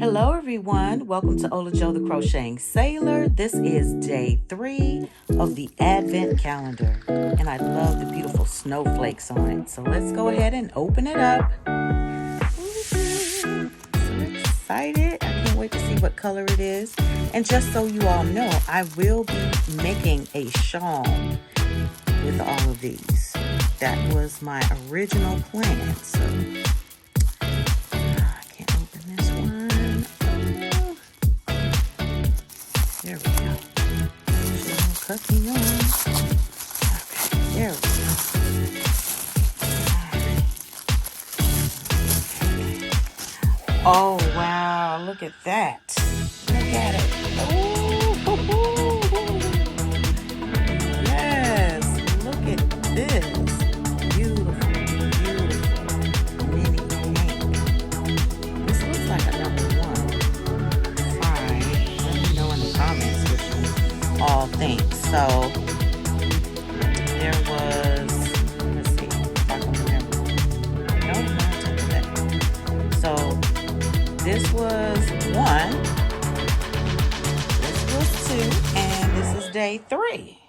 Hello everyone, welcome to Ola Joe the Crocheting Sailor. This is day 3 of the Advent calendar and I love the beautiful snowflakes on it. So let's go ahead and open it up. So excited, I can't wait to see what color it is. And just so you all know, I will be making a shawl with all of these. That was my original plan. So there we go. Cooking on. Okay, there we go. Oh wow, look at that. Look at it. Oh, yes, look at this. Beautiful, beautiful mini pink. This looks like a number 1. Comments what you all think. So there was, let's see if I can remember. No, I'll take that. So this was 1, this was 2, and this is day 3.